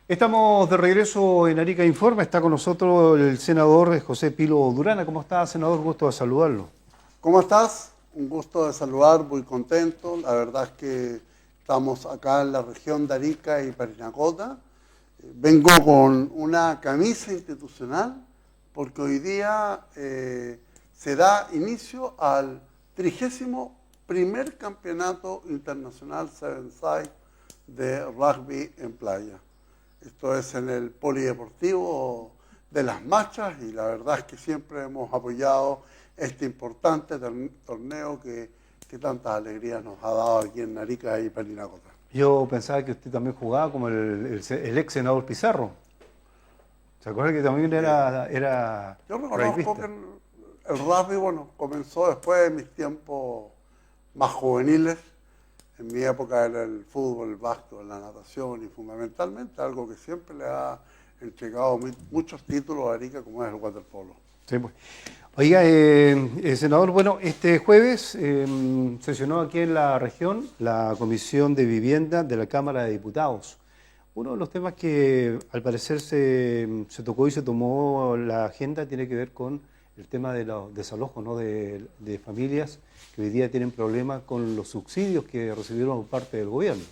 Estamos de regreso en Arica Informa. Está con nosotros el senador José Pilo Durana. ¿Cómo está, senador? Gusto de saludarlo. ¿Cómo estás? Un gusto de saludar, muy contento. La verdad es que estamos acá en la región de Arica y Parinacota. Vengo con una camisa institucional porque hoy día se da inicio al 31º Campeonato Internacional Sevenside de Rugby en Playa. Esto es en el Polideportivo de Las Machas y la verdad es que siempre hemos apoyado este importante torneo que tantas alegrías nos ha dado aquí en Arica y Parinacota. Yo pensaba que usted también jugaba como el ex senador Pizarro. ¿Se acuerda que también era Yo reconozco que el rugby, bueno, comenzó después de mis tiempos más juveniles. En mi época era el fútbol, el básquetbol, la natación y fundamentalmente algo que siempre le ha entregado muchos títulos a Arica, como es el waterpolo. Sí, pues. Oiga, senador, bueno, este jueves sesionó aquí en la región la Comisión de Vivienda de la Cámara de Diputados. Uno de los temas que al parecer se tocó y se tomó la agenda tiene que ver con el tema de los desalojos, ¿no? de familias que hoy día tienen problemas con los subsidios que recibieron por parte del gobierno.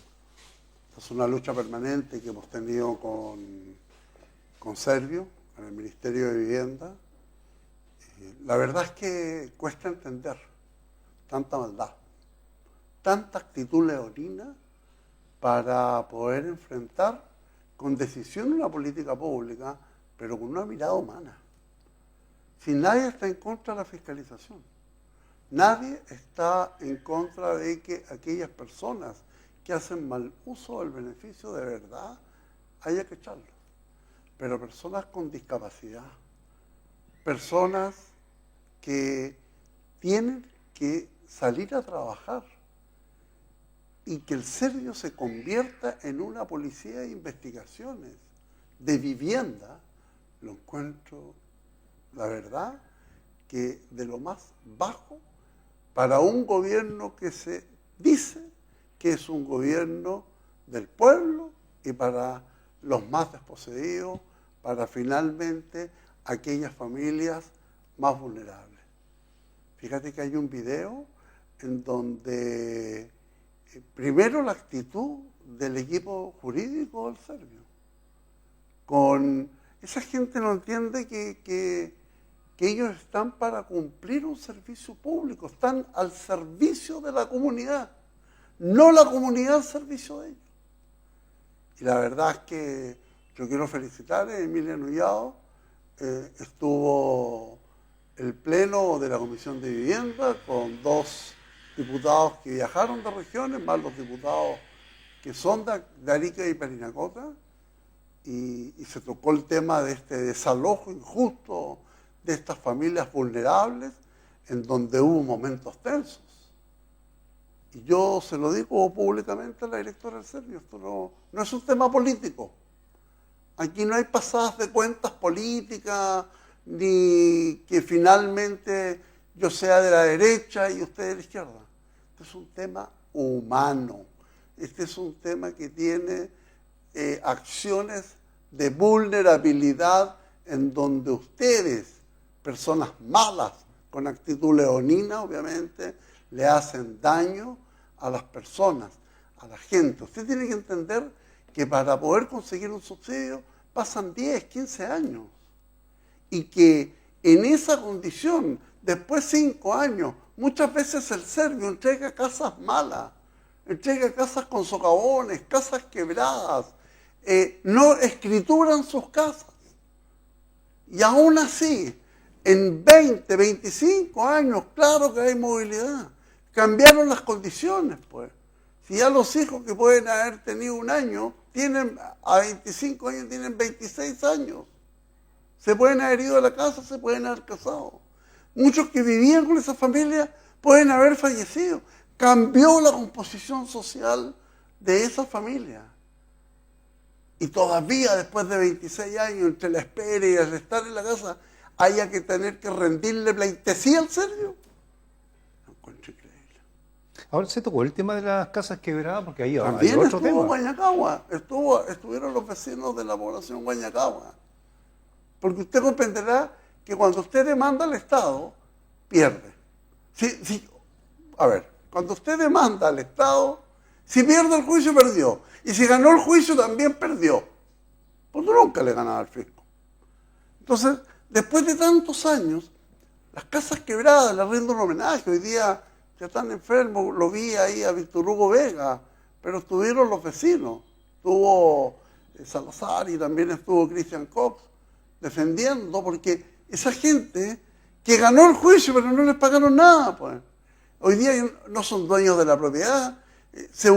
Es una lucha permanente que hemos tenido con Servio, con el Ministerio de Vivienda. La verdad es que cuesta entender tanta maldad, tanta actitud leonina para poder enfrentar con decisión una política pública, pero con una mirada humana. Si nadie está en contra de la fiscalización, nadie está en contra de que aquellas personas que hacen mal uso del beneficio de verdad haya que echarlos. Pero personas con discapacidad, personas que tienen que salir a trabajar y que el Servio se convierta en una policía de investigaciones, de vivienda, lo encuentro, la verdad, que de lo más bajo para un gobierno que se dice que es un gobierno del pueblo y para los más desposeídos, para finalmente aquellas familias más vulnerables. Fíjate que hay un video en donde primero la actitud del equipo jurídico del Servio. Esa gente no entiende que ellos están para cumplir un servicio público, están al servicio de la comunidad, no la comunidad al servicio de ellos. Y la verdad es que yo quiero felicitar a Emilia Nullado. Estuvo el pleno de la Comisión de Vivienda con 2 diputados que viajaron de regiones, más los diputados que son de Arica y Parinacota, y se tocó el tema de este desalojo injusto de estas familias vulnerables, en donde hubo momentos tensos. Y yo se lo digo públicamente a la directora del Servio, esto no es un tema político. Aquí no hay pasadas de cuentas políticas, ni que finalmente yo sea de la derecha y usted de la izquierda. Este es un tema humano. Este es un tema que tiene acciones de vulnerabilidad en donde ustedes, personas malas, con actitud leonina, obviamente, le hacen daño a las personas, a la gente. Usted tiene que entender que para poder conseguir un subsidio pasan 10, 15 años. Y que en esa condición, después 5 años, muchas veces el Servio entrega casas malas, entrega casas con socavones, casas quebradas, no escrituran sus casas. Y aún así, en 20, 25 años, claro que hay movilidad. Cambiaron las condiciones, pues. Si ya los hijos que pueden haber tenido 1 año, a 25 años tienen 26 años. Se pueden haber ido a la casa, se pueden haber casado. Muchos que vivían con esa familia pueden haber fallecido. Cambió la composición social de esa familia. Y todavía después de 26 años, entre la espera y el estar en la casa, haya que tener que rendirle pleitesía al Servio. Lo encuentro increíble. Ahora se tocó el tema de las casas quebradas, porque ahí hay También otro estuvo tema. Guañacagua, estuvieron los vecinos de la población Guañacagua. Porque usted comprenderá que cuando usted demanda al Estado, pierde. A ver, cuando usted demanda al Estado, si pierde el juicio, perdió. Y si ganó el juicio, también perdió. Porque nunca le ganaba al fisco. Entonces, después de tantos años, las casas quebradas le rindo un homenaje. Hoy día ya están enfermos, lo vi ahí a Víctor Hugo Vega, pero estuvieron los vecinos. Estuvo Salazar y también estuvo Christian Cox defendiendo, porque esa gente que ganó el juicio, pero no les pagaron nada, pues. Hoy día no son dueños de la propiedad, se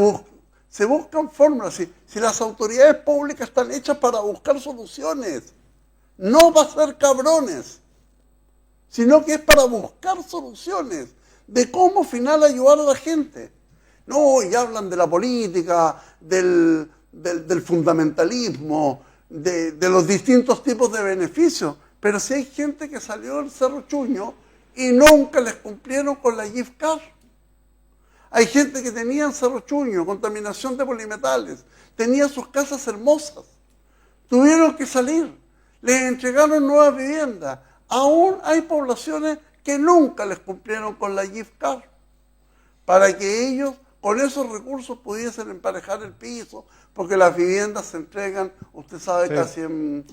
buscan fórmulas. Si las autoridades públicas están hechas para buscar soluciones, no para ser cabrones, sino que es para buscar soluciones de cómo final ayudar a la gente. No, y hablan de la política, del fundamentalismo, de los distintos tipos de beneficios, pero si hay gente que salió del Cerro Chuño y nunca les cumplieron con la GIFCAR. Hay gente que tenía en Cerro Chuño contaminación de polimetales, tenía sus casas hermosas, tuvieron que salir, les entregaron nuevas viviendas. Aún hay poblaciones que nunca les cumplieron con la GIFCAR, para que ellos con esos recursos pudiesen emparejar el piso, porque las viviendas se entregan, usted sabe, sí, casi en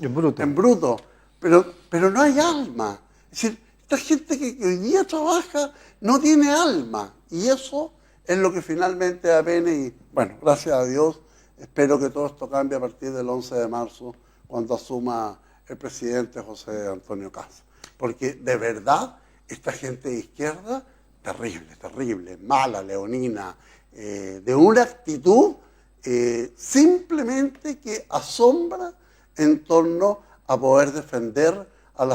bruto. Pero no hay alma. Es decir, esta gente que hoy día trabaja no tiene alma. Y eso es lo que finalmente apena. Y bueno, gracias a Dios, espero que todo esto cambie a partir del 11 de marzo, cuando asuma el presidente José Antonio Kast. Porque de verdad, esta gente de izquierda, terrible, mala, leonina, de una actitud simplemente que asombra en torno a poder defender a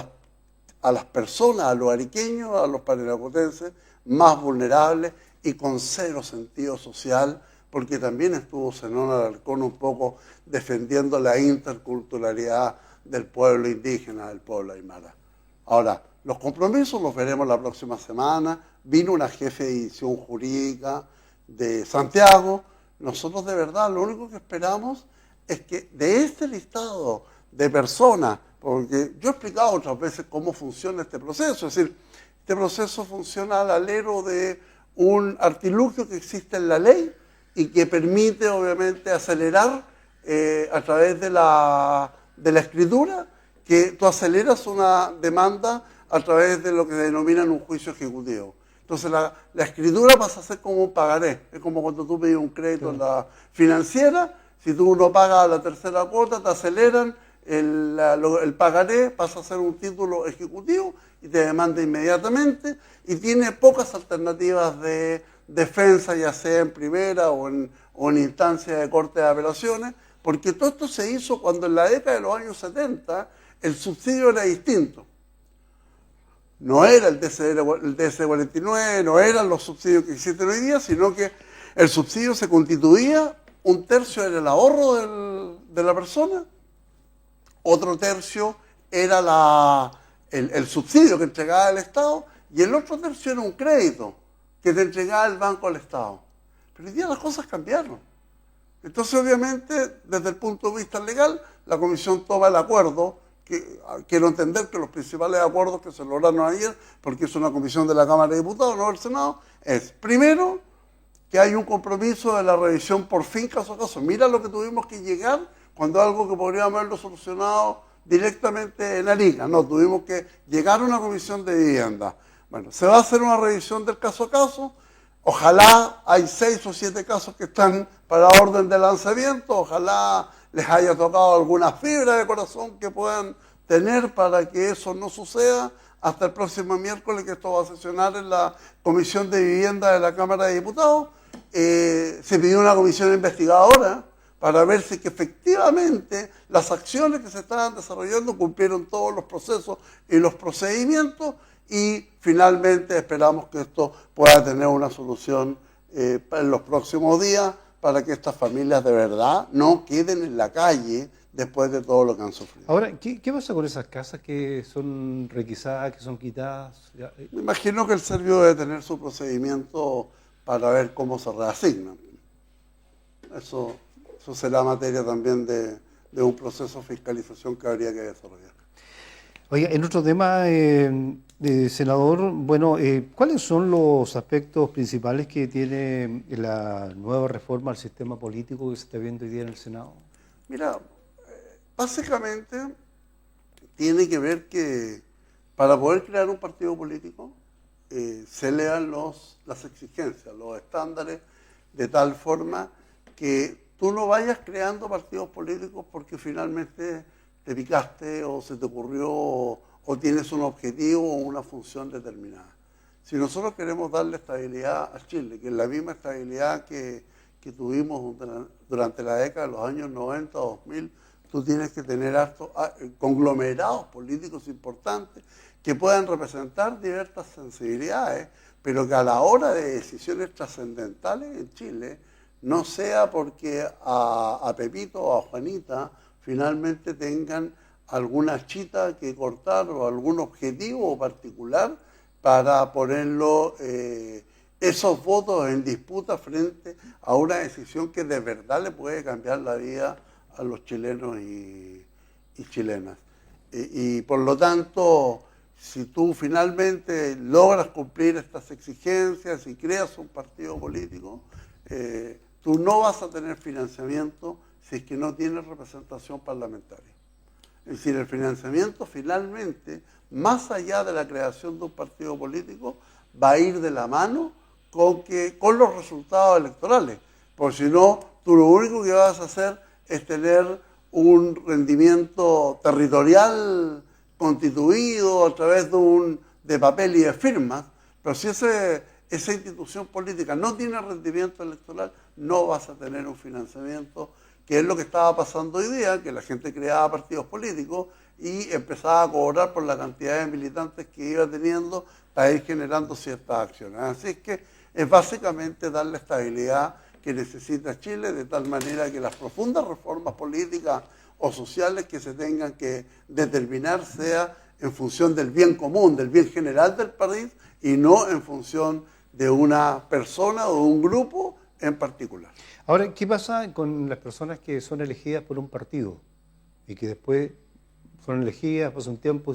las personas, a los ariqueños, a los parinacotenses más vulnerables y con cero sentido social, porque también estuvo Zenón Alarcón un poco defendiendo la interculturalidad del pueblo indígena, del pueblo aymara. Ahora, los compromisos los veremos la próxima semana. Vino una jefe de división jurídica de Santiago. Nosotros de verdad lo único que esperamos es que de este listado de personas, porque yo he explicado otras veces cómo funciona este proceso, es decir, este proceso funciona al alero de un artilugio que existe en la ley y que permite obviamente acelerar a través de la escritura, que tú aceleras una demanda a través de lo que denominan un juicio ejecutivo. Entonces la escritura pasa a ser como un pagaré. Es como cuando tú pides un crédito en la financiera, si tú no pagas la tercera cuota, te aceleran el pagaré, pasa a ser un título ejecutivo y te demanda inmediatamente, y tiene pocas alternativas de defensa, ya sea en primera o en instancia de corte de apelaciones, porque todo esto se hizo cuando en la década de los años 70 el subsidio era distinto. No era el DC-49, no eran los subsidios que existen hoy día, sino que el subsidio se constituía, un tercio era el ahorro de la persona, otro tercio era el subsidio que entregaba el Estado, y el otro tercio era un crédito que te entregaba el banco al Estado. Pero hoy día las cosas cambiaron. Entonces, obviamente, desde el punto de vista legal, la Comisión toma el acuerdo. Quiero entender que los principales acuerdos que se lograron ayer, porque es una comisión de la Cámara de Diputados, no del Senado, es, primero, que hay un compromiso de la revisión por fin caso a caso. Mira lo que tuvimos que llegar cuando algo que podríamos haberlo solucionado directamente en Arica. No, tuvimos que llegar a una comisión de vivienda. Bueno, se va a hacer una revisión del caso a caso. Ojalá hay 6 o 7 casos que están para orden de lanzamiento. Ojalá les haya tocado alguna fibra de corazón que puedan tener para que eso no suceda hasta el próximo miércoles, que esto va a sesionar en la Comisión de Vivienda de la Cámara de Diputados. Se pidió una comisión investigadora para ver si que efectivamente las acciones que se estaban desarrollando cumplieron todos los procesos y los procedimientos, y finalmente esperamos que esto pueda tener una solución en los próximos días, para que estas familias de verdad no queden en la calle después de todo lo que han sufrido. Ahora, ¿qué pasa con esas casas que son requisadas, que son quitadas? Me imagino que el Servio debe tener su procedimiento para ver cómo se reasignan. Eso será materia también de un proceso de fiscalización que habría que desarrollar. Oiga, en otro tema, senador, bueno, ¿cuáles son los aspectos principales que tiene la nueva reforma al sistema político que se está viendo hoy día en el Senado? Mira, básicamente tiene que ver que para poder crear un partido político se lean las exigencias, los estándares, de tal forma que tú no vayas creando partidos políticos porque finalmente te picaste o se te ocurrió o tienes un objetivo o una función determinada. Si nosotros queremos darle estabilidad a Chile, que es la misma estabilidad que tuvimos durante la década de los años 90, 2000, tú tienes que tener conglomerados políticos importantes que puedan representar diversas sensibilidades, pero que a la hora de decisiones trascendentales en Chile no sea porque a Pepito o a Juanita finalmente tengan alguna chita que cortar o algún objetivo particular para ponerlo esos votos en disputa frente a una decisión que de verdad le puede cambiar la vida a los chilenos y chilenas. Y por lo tanto, si tú finalmente logras cumplir estas exigencias y creas un partido político, tú no vas a tener financiamiento si es que no tienes representación parlamentaria. Es decir, el financiamiento finalmente, más allá de la creación de un partido político, va a ir de la mano con los resultados electorales. Porque si no, tú lo único que vas a hacer es tener un rendimiento territorial constituido a través de papel y de firmas, pero si esa institución política no tiene rendimiento electoral, no vas a tener un financiamiento, que es lo que estaba pasando hoy día, que la gente creaba partidos políticos y empezaba a cobrar por la cantidad de militantes que iba teniendo para ir generando ciertas acciones. Así es que es básicamente darle estabilidad que necesita Chile, de tal manera que las profundas reformas políticas o sociales que se tengan que determinar sea en función del bien común, del bien general del país, y no en función de una persona o de un grupo en particular. Ahora, ¿qué pasa con las personas que son elegidas por un partido y que después son elegidas, pasa un tiempo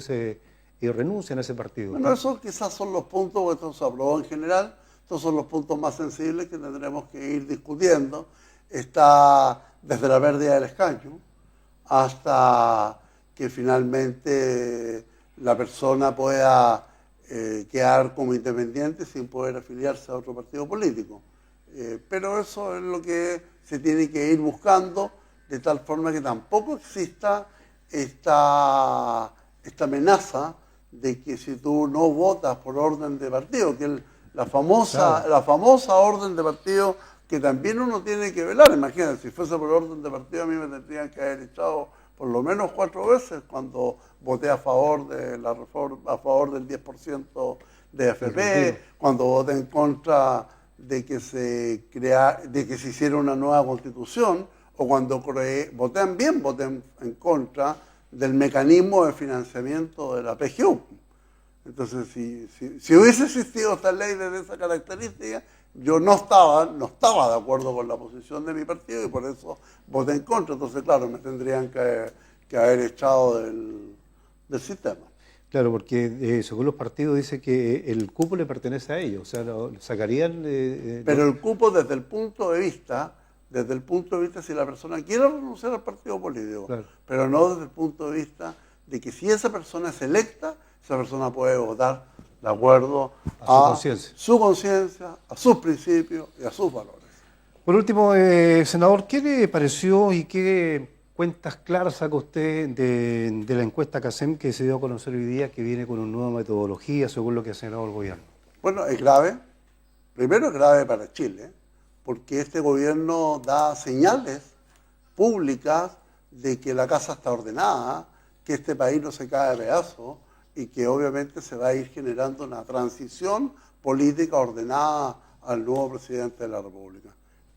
y renuncian a ese partido? Bueno, esos quizás son los puntos, porque esto se aprobó en general, estos son los puntos más sensibles que tendremos que ir discutiendo. Está desde la pérdida del escaño hasta que finalmente la persona pueda quedar como independiente sin poder afiliarse a otro partido político. Pero eso es lo que se tiene que ir buscando, de tal forma que tampoco exista esta amenaza de que si tú no votas por orden de partido, que es la famosa orden de partido que también uno tiene que velar. Imagínate, si fuese por orden de partido a mí me tendrían que haber echado por lo menos 4 veces cuando voté a favor de la reforma, a favor del 10% de AFP, cuando voté en contra de que se hiciera una nueva constitución, o cuando voté en contra del mecanismo de financiamiento de la PGU. Entonces, si hubiese existido esta ley de esa característica, yo no estaba de acuerdo con la posición de mi partido y por eso voté en contra. Entonces, claro, me tendrían que haber echado del sistema. Claro, porque según los partidos dice que el cupo le pertenece a ellos, o sea, lo sacarían... Pero el cupo desde el punto de vista si la persona quiere renunciar al partido político, claro, pero no desde el punto de vista de que si esa persona es electa, esa persona puede votar de acuerdo a su conciencia, a sus principios y a sus valores. Por último, senador, ¿qué le pareció y qué cuentas claras saca usted de la encuesta CACEM que se dio a conocer hoy día, que viene con una nueva metodología según lo que ha señalado el gobierno? Bueno, es grave. Primero es grave para Chile, porque este gobierno da señales públicas de que la casa está ordenada, que este país no se cae de pedazos y que obviamente se va a ir generando una transición política ordenada al nuevo presidente de la República.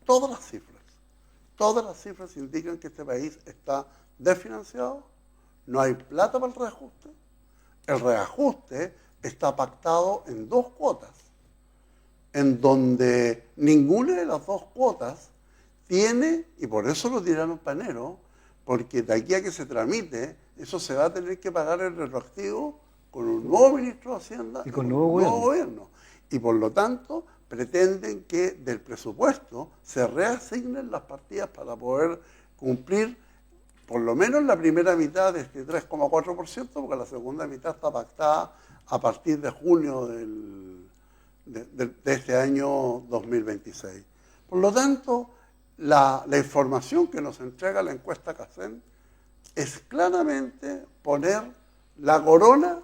Todas las cifras indican que este país está desfinanciado, no hay plata para el reajuste. El reajuste está pactado en 2 cuotas. en donde ninguna de las dos cuotas tiene, y por eso lo tiraron para enero, porque de aquí a que se tramite, eso se va a tener que pagar el retroactivo con un nuevo ministro de Hacienda y con nuevo gobierno. Y por lo tanto, pretenden que del presupuesto se reasignen las partidas para poder cumplir por lo menos la primera mitad de este 3,4%, porque la segunda mitad está pactada a partir de junio de este año 2026. Por lo tanto, la información que nos entrega la encuesta CACEN es claramente poner la corona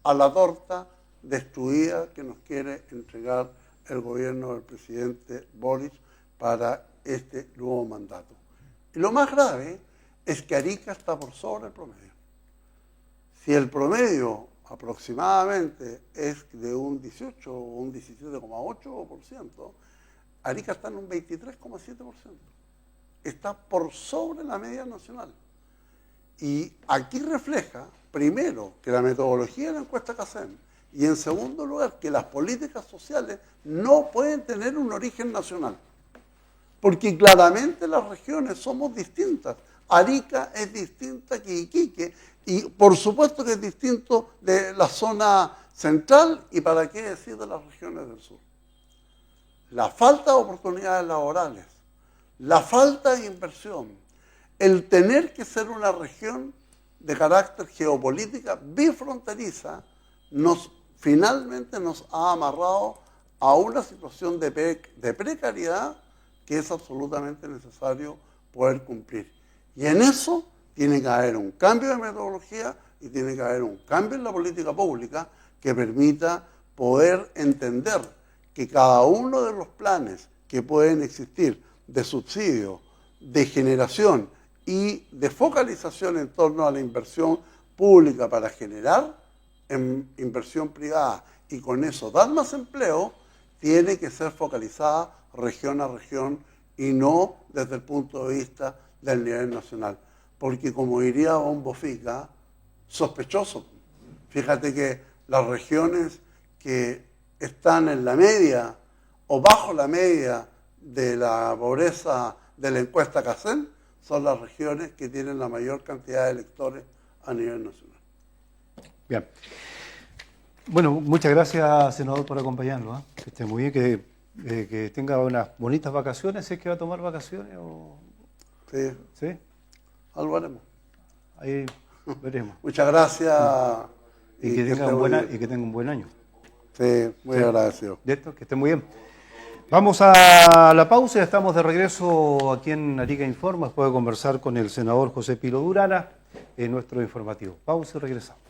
a la torta destruida que nos quiere entregar el gobierno del presidente Boric para este nuevo mandato. Y lo más grave es que Arica está por sobre el promedio. Si el promedio aproximadamente es de un 18 o un 17,8%, Arica está en un 23,7%. Está por sobre la media nacional. Y aquí refleja, primero, que la metodología de la encuesta CACEN, y en segundo lugar, que las políticas sociales no pueden tener un origen nacional. Porque claramente las regiones somos distintas. Arica es distinta que Iquique, y por supuesto que es distinto de la zona central, y para qué decir de las regiones del sur. La falta de oportunidades laborales, la falta de inversión, el tener que ser una región de carácter geopolítica bifronteriza, finalmente nos ha amarrado a una situación de precariedad que es absolutamente necesario poder cumplir. Y en eso tiene que haber un cambio de metodología y tiene que haber un cambio en la política pública que permita poder entender que cada uno de los planes que pueden existir de subsidio, de generación y de focalización en torno a la inversión pública para generar inversión privada y con eso dar más empleo, tiene que ser focalizada región a región y no desde el punto de vista del nivel nacional. Porque como diría Don Bofica, sospechoso. Fíjate que las regiones que están en la media o bajo la media de la pobreza de la encuesta CACEN son las regiones que tienen la mayor cantidad de electores a nivel nacional. Bien. Bueno, muchas gracias, senador, por acompañarnos. Que esté muy bien, que tenga unas bonitas vacaciones. ¿Es que va a tomar vacaciones? O... Sí. ¿Sí? Algo haremos. Ahí veremos. Muchas gracias. Y que tenga un buen año. Sí, muy agradecido. ¿Cierto? Que esté muy bien. Vamos a la pausa y estamos de regreso aquí en Arica Informa, después de conversar con el senador José Pilo Durana en nuestro informativo. Pausa y regresamos.